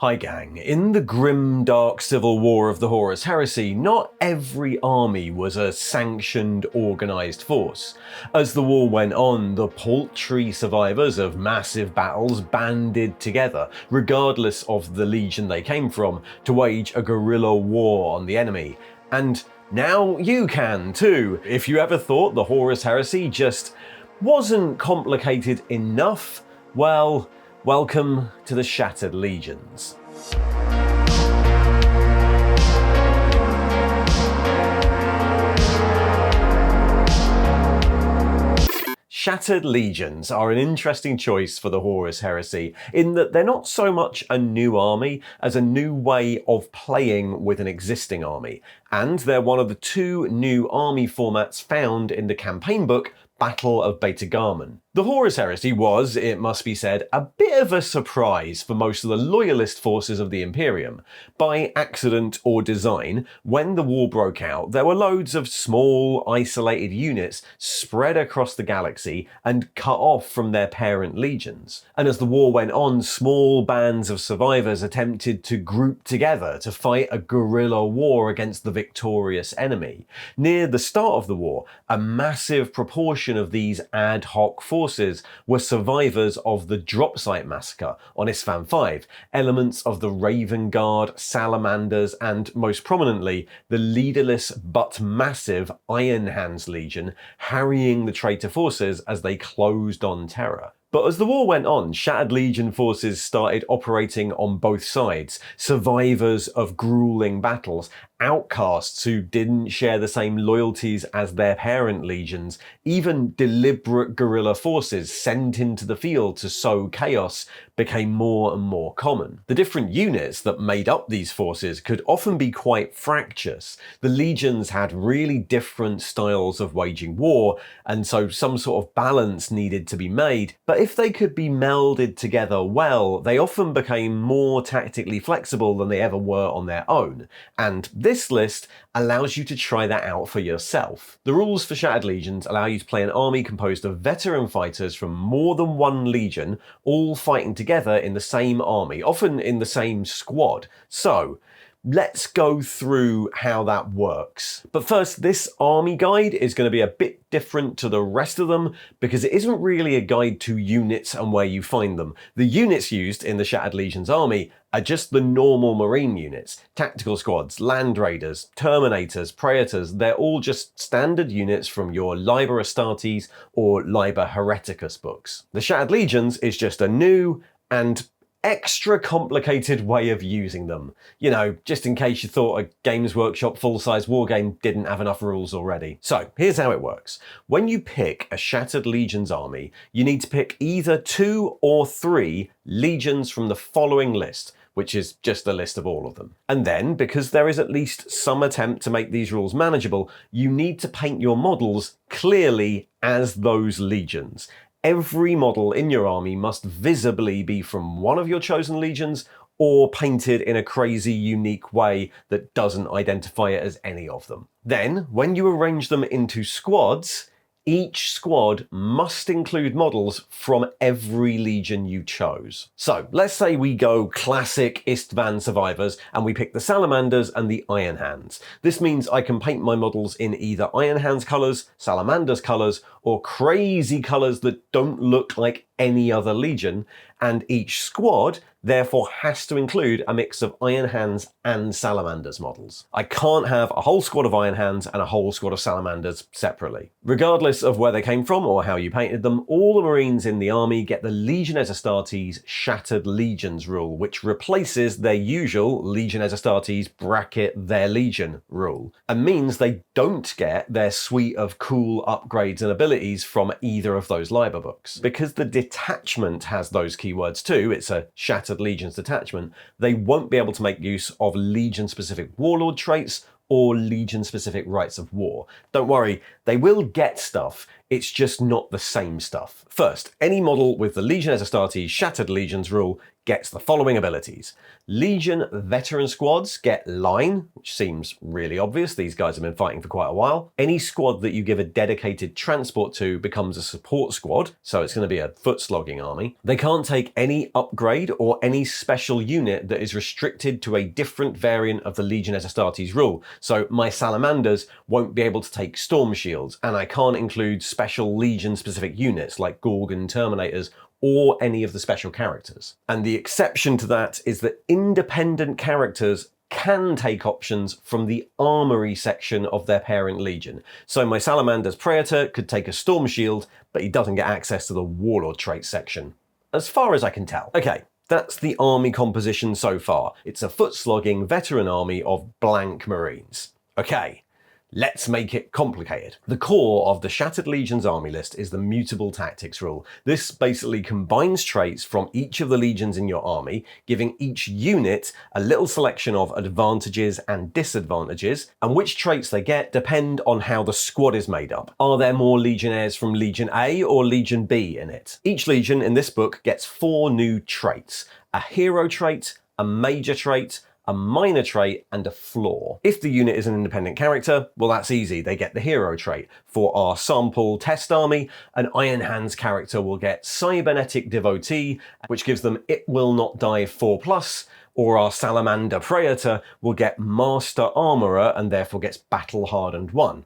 Hi gang, in the grim dark civil war of the Horus Heresy, not every army was a sanctioned, organised force. As the war went on, the paltry survivors of massive battles banded together, regardless of the legion they came from, to wage a guerrilla war on the enemy. And now you can too, if you ever thought the Horus Heresy just wasn't complicated enough. Well, welcome to the Shattered Legions. Shattered Legions are an interesting choice for the Horus Heresy in that they're not so much a new army as a new way of playing with an existing army, and they're one of the two new army formats found in the campaign book Battle of Beta Garmon. The Horus Heresy was, it must be said, a bit of a surprise for most of the loyalist forces of the Imperium. By accident or design, when the war broke out, there were loads of small, isolated units spread across the galaxy and cut off from their parent legions. And as the war went on, small bands of survivors attempted to group together to fight a guerrilla war against the victorious enemy. Near the start of the war, a massive proportion of these ad hoc forces were survivors of the Drop Site Massacre on Isstvan V, elements of the Raven Guard, Salamanders, and most prominently, the leaderless but massive Iron Hands Legion harrying the traitor forces as they closed on Terra. But as the war went on, Shattered Legion forces started operating on both sides, survivors of grueling battles, outcasts who didn't share the same loyalties as their parent legions, even deliberate guerrilla forces sent into the field to sow chaos became more and more common. The different units that made up these forces could often be quite fractious. The legions had really different styles of waging war, and so some sort of balance needed to be made, but if they could be melded together well, they often became more tactically flexible than they ever were on their own, and this list allows you to try that out for yourself. The rules for Shattered Legions allow you to play an army composed of veteran fighters from more than one legion, all fighting together in the same army, often in the same squad. So, let's go through how that works. But first, this army guide is going to be a bit different to the rest of them because it isn't really a guide to units and where you find them. The units used in the Shattered Legions army are just the normal marine units. Tactical squads, land raiders, terminators, praetors, they're all just standard units from your Liber Astartes or Liber Hereticus books. The Shattered Legions is just a new and extra complicated way of using them. You know, just in case you thought a Games Workshop full-size wargame didn't have enough rules already. So, here's how it works. When you pick a Shattered Legions army, you need to pick either 2 or 3 legions from the following list, which is just a list of all of them. And then, because there is at least some attempt to make these rules manageable, you need to paint your models clearly as those legions. Every model in your army must visibly be from one of your chosen legions or painted in a crazy, unique way that doesn't identify it as any of them. Then, when you arrange them into squads, each squad must include models from every legion you chose. So, let's say we go classic Isstvan survivors and we pick the Salamanders and the Iron Hands. This means I can paint my models in either Iron Hands colours, Salamanders colours, or crazy colours that don't look like any other legion, and each squad therefore has to include a mix of Iron Hands and Salamanders models. I can't have a whole squad of Iron Hands and a whole squad of Salamanders separately. Regardless of where they came from or how you painted them, all the Marines in the army get the Legiones Astartes Shattered Legions rule, which replaces their usual Legiones Astartes bracket their legion rule, and means they don't get their suite of cool upgrades and abilities from either of those Liber books. Because the detachment has those keywords too, it's a Shattered Legions detachment, they won't be able to make use of legion-specific warlord traits or legion-specific rights of war. Don't worry, they will get stuff. It's just not the same stuff. First, any model with the Legion Astartes Shattered Legions rule gets the following abilities. Legion veteran squads get line, which seems really obvious. These guys have been fighting for quite a while. Any squad that you give a dedicated transport to becomes a support squad, so it's going to be a foot slogging army. They can't take any upgrade or any special unit that is restricted to a different variant of the Legion Astartes rule. So my Salamanders won't be able to take storm shields, and I can't include special Legion specific units like Gorgon Terminators or any of the special characters. And the exception to that is that independent characters can take options from the armory section of their parent legion. So my Salamander's Praetor could take a storm shield, but he doesn't get access to the warlord trait section, as far as I can tell. Okay, that's the army composition so far. It's a foot-slogging veteran army of blank Marines. Okay, let's make it complicated. The core of the Shattered Legions army list is the Mutable Tactics rule. This basically combines traits from each of the legions in your army, giving each unit a little selection of advantages and disadvantages, and which traits they get depend on how the squad is made up. Are there more legionnaires from Legion A or Legion B in it? Each legion in this book gets 4 new traits: a hero trait, a major trait, a minor trait, and a flaw. If the unit is an independent character, well, that's easy. They get the hero trait. For our sample test army, an Iron Hands character will get Cybernetic Devotee, which gives them It Will Not Die 4+, or our Salamander Praetor will get Master Armorer and therefore gets Battle Hardened 1.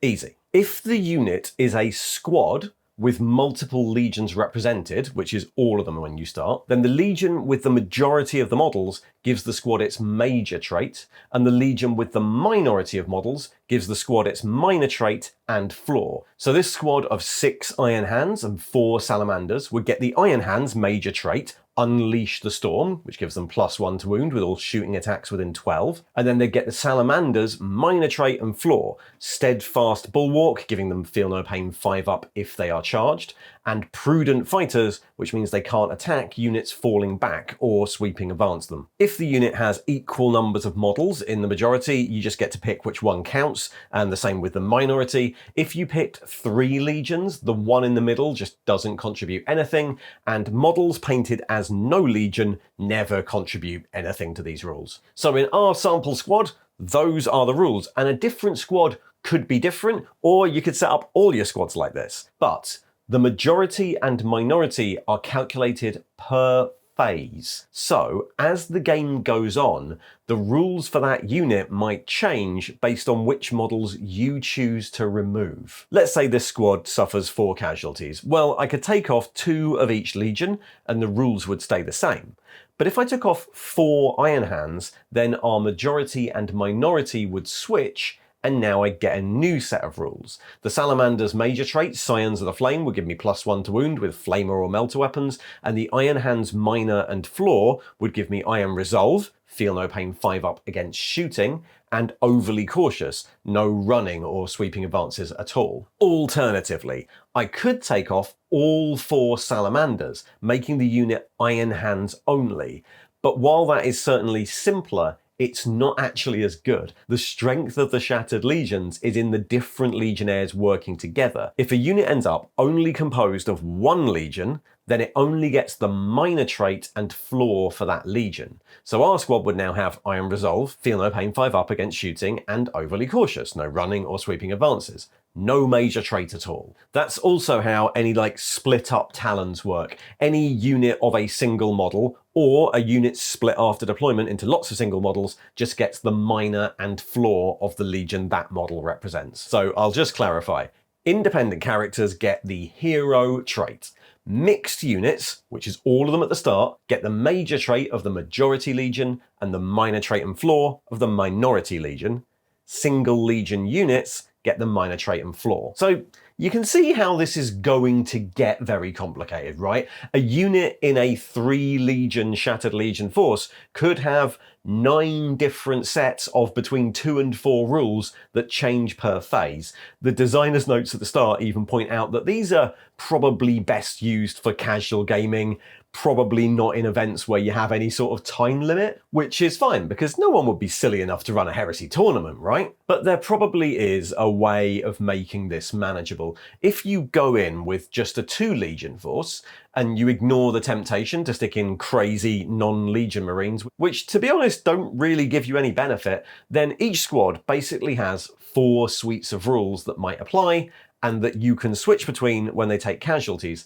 Easy. If the unit is a squad with multiple legions represented, which is all of them when you start, then the legion with the majority of the models gives the squad its major trait, and the legion with the minority of models gives the squad its minor trait and flaw. So this squad of 6 Iron Hands and 4 Salamanders would get the Iron Hands major trait, Unleash the Storm, which gives them +1 to wound with all shooting attacks within 12. And then they get the Salamander's minor trait and flaw, Steadfast Bulwark, giving them Feel No Pain 5+ if they are charged, and Prudent Fighters, which means they can't attack units falling back or sweeping advance them. If the unit has equal numbers of models in the majority, you just get to pick which one counts, and the same with the minority. If you picked 3 legions, the one in the middle just doesn't contribute anything, and models painted as no legion never contribute anything to these rules. So in our sample squad, those are the rules, and a different squad could be different, or you could set up all your squads like this. But the majority and minority are calculated per phase. So as the game goes on, the rules for that unit might change based on which models you choose to remove. Let's say this squad suffers 4 casualties. Well, I could take off 2 of each legion and the rules would stay the same. But if I took off 4 Iron Hands, then our majority and minority would switch, and now I get a new set of rules. The Salamander's major trait, Scions of the Flame, would give me +1 to wound with Flamer or Melter weapons, and the Iron Hand's minor and flaw would give me Iron Resolve, Feel No Pain 5+ against shooting, and Overly Cautious, no running or sweeping advances at all. Alternatively, I could take off all 4 Salamanders, making the unit Iron Hands only. But while that is certainly simpler, it's not actually as good. The strength of the Shattered Legions is in the different legionnaires working together. If a unit ends up only composed of 1 legion, then it only gets the minor trait and flaw for that legion. So our squad would now have Iron Resolve, Feel No Pain 5+ against shooting, and Overly Cautious, no running or sweeping advances. No major trait at all. That's also how any split up talons work. Any unit of a single model or a unit split after deployment into lots of single models just gets the minor and flaw of the legion that model represents. So I'll just clarify. Independent characters get the hero trait. Mixed units, which is all of them at the start, get the major trait of the majority legion and the minor trait and flaw of the minority legion. Single legion units get the minor trait and flaw. So you can see how this is going to get very complicated, right? A unit in a 3 legion Shattered Legion force could have 9 different sets of between 2 and 4 rules that change per phase. The designer's notes at the start even point out that these are probably best used for casual gaming, probably not in events where you have any sort of time limit, which is fine because no one would be silly enough to run a Heresy tournament, right? But there probably is a way of making this manageable. If you go in with just a 2-legion force and you ignore the temptation to stick in crazy non-legion marines, which to be honest don't really give you any benefit, then each squad basically has 4 suites of rules that might apply and that you can switch between when they take casualties.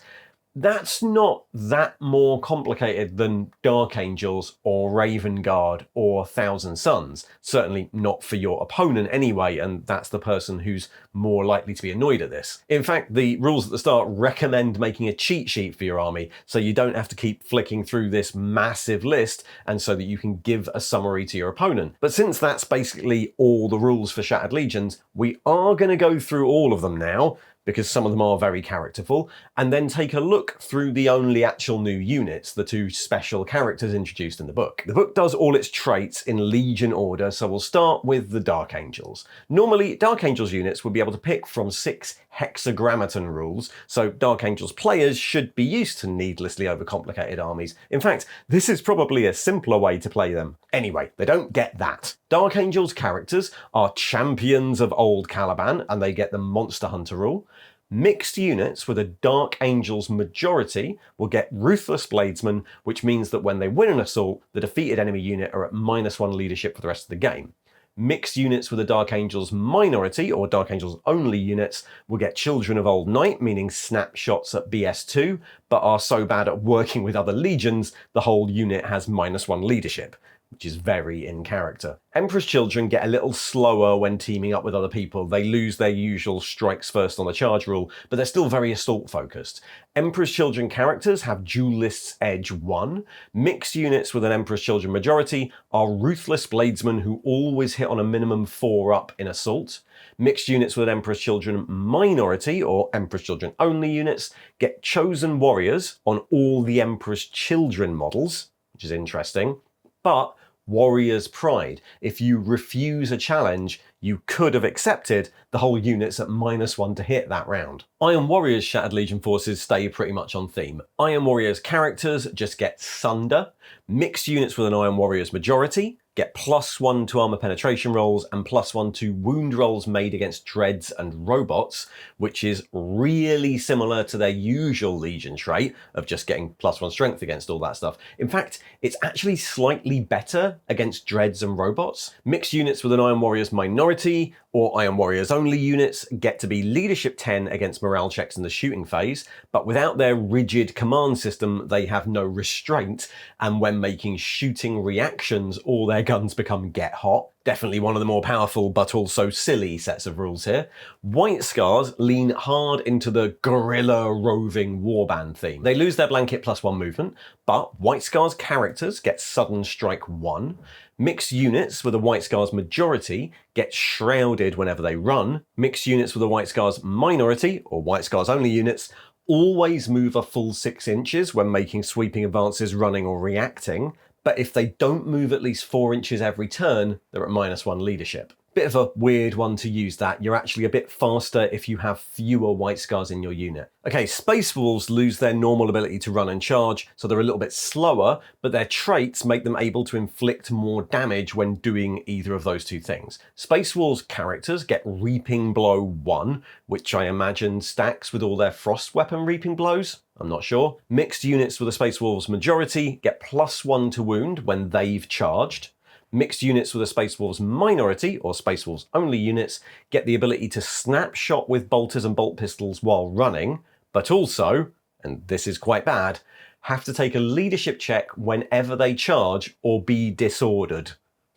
That's not that more complicated than Dark Angels or Raven Guard or Thousand Suns. Certainly not for your opponent anyway, and that's the person who's more likely to be annoyed at this. In fact, the rules at the start recommend making a cheat sheet for your army, so you don't have to keep flicking through this massive list, and so that you can give a summary to your opponent. But since that's basically all the rules for Shattered Legions, we are going to go through all of them now, because some of them are very characterful, and then take a look through the only actual new units, the 2 special characters introduced in the book. The book does all its traits in Legion order, so we'll start with the Dark Angels. Normally, Dark Angels units would be able to pick from 6 hexagrammaton rules, so Dark Angels players should be used to needlessly overcomplicated armies. In fact, this is probably a simpler way to play them. Anyway, they don't get that. Dark Angels characters are champions of Old Caliban, and they get the Monster Hunter rule. Mixed units with a Dark Angels majority will get Ruthless Bladesman, which means that when they win an assault, the defeated enemy unit are at -1 leadership for the rest of the game. Mixed units with a Dark Angels minority, or Dark Angels only units, will get Children of Old Night, meaning snapshots at BS2, but are so bad at working with other legions, the whole unit has -1 leadership, which is very in character. Emperor's Children get a little slower when teaming up with other people. They lose their usual strikes first on the charge rule, but they're still very assault focused. Emperor's Children characters have Duelist's Edge 1. Mixed units with an Emperor's Children majority are Ruthless Bladesmen who always hit on a minimum 4 up in assault. Mixed units with an Emperor's Children minority, or Emperor's Children only units, get Chosen Warriors on all the Emperor's Children models, which is interesting, but Warrior's Pride. If you refuse a challenge you could have accepted, the whole unit's at -1 to hit that round. Iron Warriors Shattered Legion forces stay pretty much on theme. Iron Warriors characters just get Sunder. Mixed units with an Iron Warriors majority get +1 to armor penetration rolls and +1 to wound rolls made against dreads and robots, which is really similar to their usual Legion trait of just getting +1 strength against all that stuff. In fact, it's actually slightly better against dreads and robots. Mixed units with an Iron Warriors minority or Iron Warriors only units get to be leadership 10 against morale checks in the shooting phase, but without their rigid command system, they have no restraint, and when making shooting reactions, all their guns become get hot. Definitely one of the more powerful but also silly sets of rules here. White Scars lean hard into the guerrilla roving warband theme. They lose their blanket +1 movement, but White Scars characters get Sudden Strike 1. Mixed units with a White Scars majority get shrouded whenever they run. Mixed units with a White Scars minority, or White Scars only units, always move a full 6 inches when making sweeping advances, running or reacting. But if they don't move at least 4 inches every turn, they're at -1 leadership. Bit of a weird one to use that. You're actually a bit faster if you have fewer White Scars in your unit. Okay, Space Wolves lose their normal ability to run and charge, so they're a little bit slower, but their traits make them able to inflict more damage when doing either of those two things. Space Wolves characters get Reaping Blow 1, which I imagine stacks with all their Frost Weapon Reaping Blows. I'm not sure. Mixed units with a Space Wolves majority get +1 to wound when they've charged. Mixed units with a Space Wolves minority, or Space Wolves only units, get the ability to snapshot with bolters and bolt pistols while running, but also, and this is quite bad, have to take a leadership check whenever they charge or be disordered.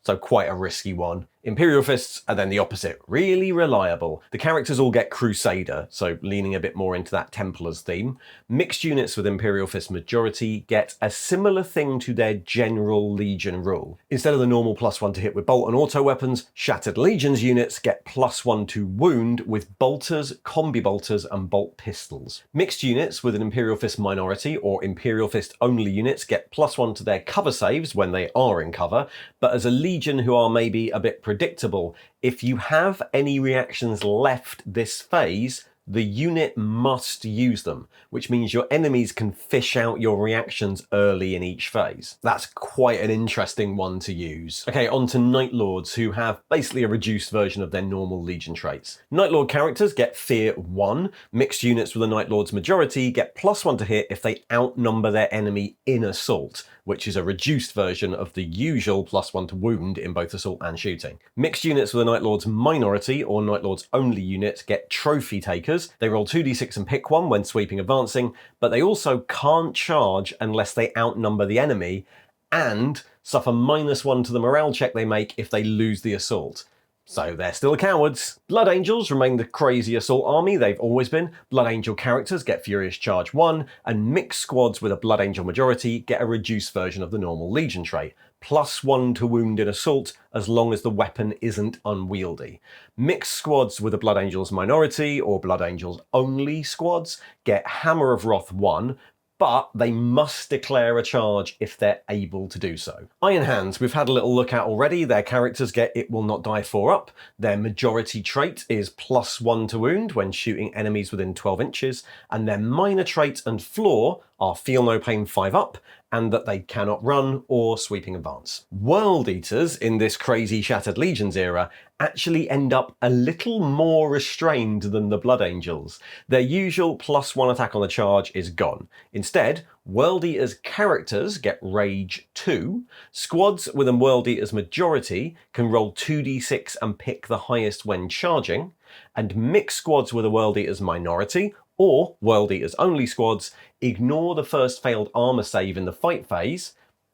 So quite a risky one. Imperial Fists are then the opposite, really reliable. The characters all get Crusader, so leaning a bit more into that Templars theme. Mixed units with Imperial Fist majority get a similar thing to their general Legion rule. Instead of the normal +1 to hit with bolt and auto weapons, Shattered Legions units get +1 to wound with bolters, combi bolters and bolt pistols. Mixed units with an Imperial Fist minority or Imperial Fist only units get +1 to their cover saves when they are in cover, but as a Legion who are maybe a bit predictable, if you have any reactions left this phase, the unit must use them, which means your enemies can fish out your reactions early in each phase. That's quite an interesting one to use. Okay, on to Night Lords, who have basically a reduced version of their normal Legion traits. Night Lord characters get Fear 1. Mixed units with a Night Lord's majority get +1 to hit if they outnumber their enemy in assault, which is a reduced version of the usual +1 to wound in both assault and shooting. Mixed units with a Night Lord's minority or Night Lord's only unit get Trophy Takers. They roll 2d6 and pick 1 when sweeping advancing, but they also can't charge unless they outnumber the enemy and suffer -1 to the morale check they make if they lose the assault. So they're still cowards. Blood Angels remain the crazy assault army they've always been. Blood Angel characters get Furious Charge 1, and mixed squads with a Blood Angel majority get a reduced version of the normal Legion trait. +1 to wound in assault as long as the weapon isn't unwieldy. Mixed squads with a Blood Angels minority or Blood Angels only squads get Hammer of Wrath 1, but they must declare a charge if they're able to do so. Iron Hands, we've had a little look at already. Their characters get It Will Not Die 4 up. Their majority trait is +1 to wound when shooting enemies within 12 inches, and their minor trait and flaw are Feel No Pain 5 up, and that they cannot run or sweeping advance. World Eaters in this crazy Shattered Legions era actually end up a little more restrained than the Blood Angels. Their usual +1 attack on the charge is gone. Instead, World Eaters characters get Rage 2. Squads with a World Eaters majority can roll 2d6 and pick the highest when charging, and mixed squads with a World Eaters minority or World Eaters only squads ignore the first failed armor save in the fight phase,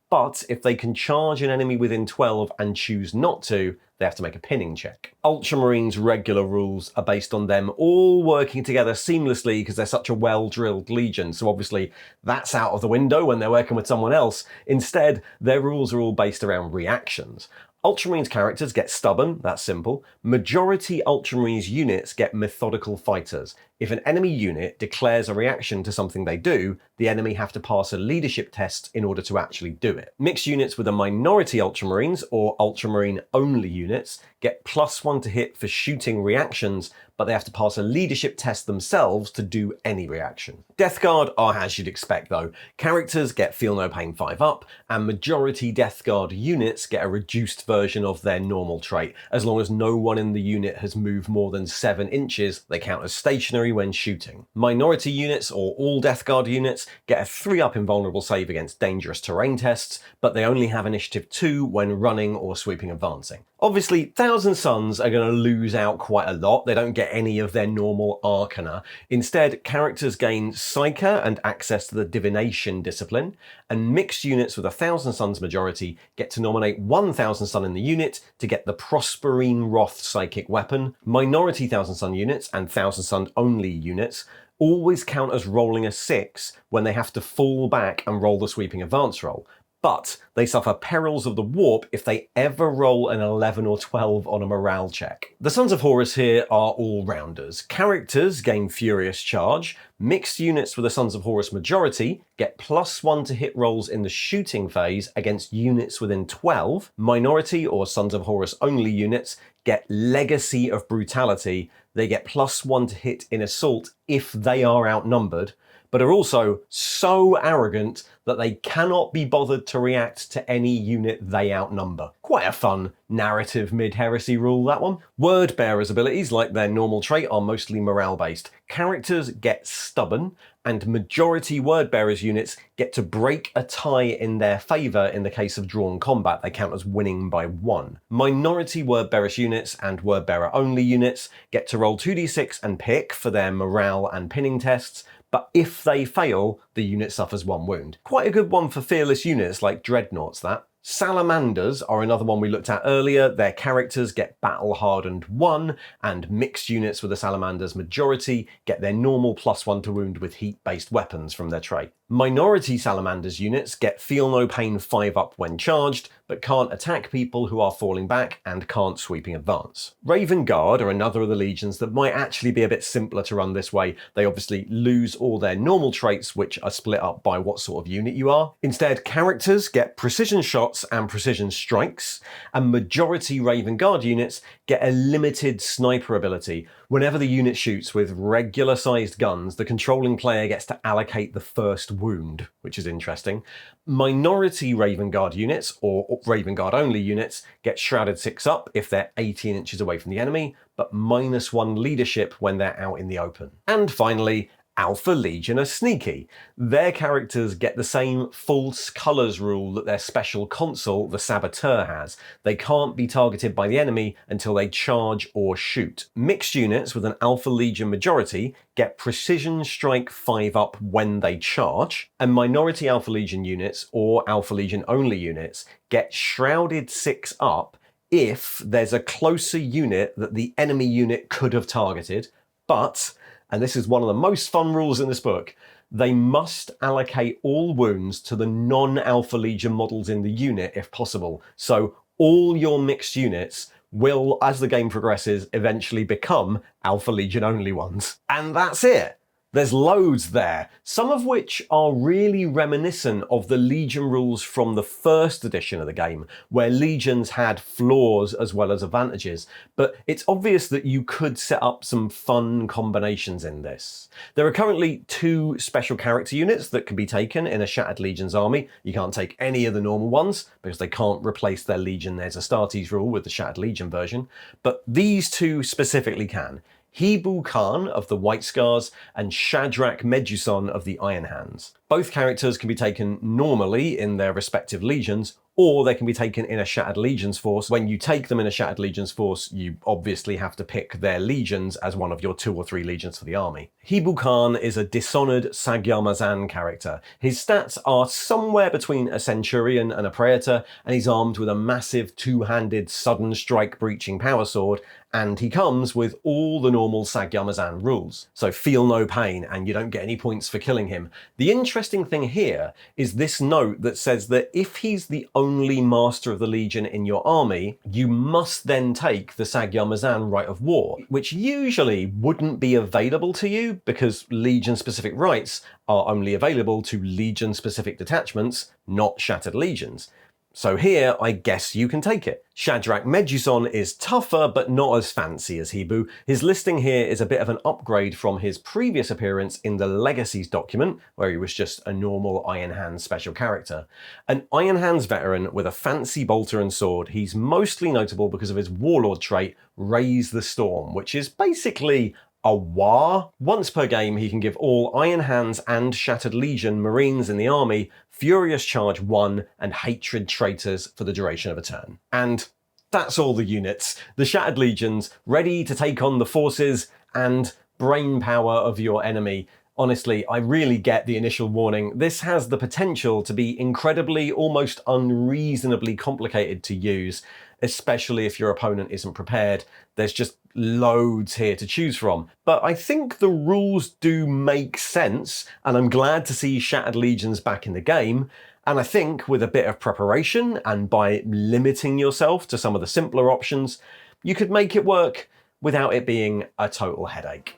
but if they can charge an enemy within 12 and choose not to, they have to make a pinning check. Ultramarines' regular rules are based on them all working together seamlessly because they're such a well-drilled legion, so obviously that's out of the window when they're working with someone else. Instead, their rules are all based around reactions. Ultramarines characters get Stubborn, that's simple. Majority Ultramarines units get Methodical Fighters. If an enemy unit declares a reaction to something they do, the enemy have to pass a leadership test in order to actually do it. Mixed units with a minority Ultramarines or Ultramarine only units get +1 to hit for shooting reactions, but they have to pass a leadership test themselves to do any reaction. Death Guard are as you'd expect though. Characters get Feel No Pain 5 up, and majority Death Guard units get a reduced version of their normal trait. As long as no one in the unit has moved more than 7 inches, they count as stationary when shooting. Minority units or all Death Guard units get a 3 up invulnerable save against dangerous terrain tests, but they only have initiative 2 when running or sweeping advancing. Obviously, Thousand Sons are going to lose out quite a lot. They don't get any of their normal arcana. Instead, characters gain Psyker and access to the Divination discipline, and mixed units with a Thousand Sons majority get to nominate 1,000 Sun in the unit to get the Prosperine Wrath psychic weapon. Minority Thousand Sun units and Thousand Sun only units always count as rolling a 6 when they have to fall back and roll the sweeping advance roll, but they suffer perils of the warp if they ever roll an 11 or 12 on a morale check. The Sons of Horus here are all-rounders. Characters gain Furious Charge, mixed units with the Sons of Horus majority get +1 to hit rolls in the shooting phase against units within 12, minority or Sons of Horus only units get Legacy of Brutality. They get +1 to hit in assault if they are outnumbered, but are also so arrogant that they cannot be bothered to react to any unit they outnumber. Quite a fun narrative mid-heresy rule, that one. Word Bearers' abilities, like their normal trait, are mostly morale-based. Characters get Stubborn, and majority Word Bearers units get to break a tie in their favour in the case of drawn combat. They count as winning by 1. Minority Word Bearers units and Word Bearer only units get to roll 2d6 and pick for their morale and pinning tests, but if they fail, the unit suffers 1 wound. Quite a good one for fearless units like Dreadnoughts, that. Salamanders are another one we looked at earlier. Their characters get Battle Hardened 1, and mixed units with a Salamander's majority get their normal +1 to wound with heat-based weapons from their trait. Minority Salamanders units get Feel No Pain 5 up when charged, but can't attack people who are falling back and can't sweeping advance. Raven Guard are another of the legions that might actually be a bit simpler to run this way. They obviously lose all their normal traits, which are split up by what sort of unit you are. Instead, characters get precision shots and precision strikes, and majority Raven Guard units get a limited sniper ability. Whenever the unit shoots with regular sized guns, the controlling player gets to allocate the first wound, which is interesting. Minority Raven Guard units, or Raven Guard only units, get Shrouded 6 up if they're 18 inches away from the enemy, but -1 leadership when they're out in the open. And finally, Alpha Legion are sneaky. Their characters get the same false colours rule that their special consul, the Saboteur, has. They can't be targeted by the enemy until they charge or shoot. Mixed units with an Alpha Legion majority get Precision Strike 5 up when they charge, and minority Alpha Legion units, or Alpha Legion only units, get Shrouded 6 up if there's a closer unit that the enemy unit could have targeted, but, and this is one of the most fun rules in this book, they must allocate all wounds to the non-Alpha Legion models in the unit if possible. So all your mixed units will, as the game progresses, eventually become Alpha Legion only ones. And that's it. There's loads there, some of which are really reminiscent of the Legion rules from the first edition of the game, where Legions had flaws as well as advantages, but it's obvious that you could set up some fun combinations in this. There are currently 2 special character units that can be taken in a Shattered Legion's army. You can't take any of the normal ones, because they can't replace their Legion. There's a Astartes rule with the Shattered Legion version, but these 2 specifically can. Hebul Khan of the White Scars and Shadrach Meduson of the Iron Hands. Both characters can be taken normally in their respective legions, or they can be taken in a Shattered Legions force. When you take them in a Shattered Legions force, you obviously have to pick their legions as one of your 2 or 3 legions for the army. Hebul Khan is a Dishonored Sagyamazan character. His stats are somewhere between a Centurion and a Praetor, and he's armed with a massive 2-handed sudden strike breaching power sword, and he comes with all the normal Sagyamazan rules. So Feel No Pain, and you don't get any points for killing him. The interesting thing here is this note that says that if he's the only Master of the Legion in your army, you must then take the Sagyamazan Rite of War, which usually wouldn't be available to you because Legion-specific rights are only available to Legion-specific detachments, not Shattered Legions. So here, I guess you can take it. Shadrach Meduson is tougher, but not as fancy as Hebul. His listing here is a bit of an upgrade from his previous appearance in the Legacies document, where he was just a normal Iron Hands special character. An Iron Hands veteran with a fancy bolter and sword, he's mostly notable because of his warlord trait, Raise the Storm, which is basically a War. Once per game, he can give all Iron Hands and Shattered Legion Marines in the army Furious Charge 1 and Hatred Traitors for the duration of a turn. And that's all the units. The Shattered Legions, ready to take on the forces and brain power of your enemy. Honestly, I really get the initial warning. This has the potential to be incredibly, almost unreasonably complicated to use, especially if your opponent isn't prepared. There's just loads here to choose from. But I think the rules do make sense, and I'm glad to see Shattered Legions back in the game. And I think with a bit of preparation and by limiting yourself to some of the simpler options, you could make it work without it being a total headache.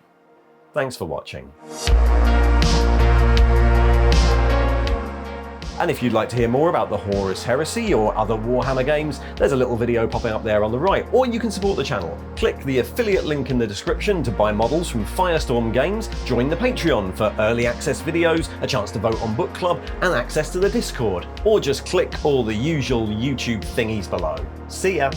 Thanks for watching. And if you'd like to hear more about the Horus Heresy or other Warhammer games, there's a little video popping up there on the right, or you can support the channel. Click the affiliate link in the description to buy models from Firestorm Games, join the Patreon for early access videos, a chance to vote on book club, and access to the Discord, or just click all the usual YouTube thingies below. See ya!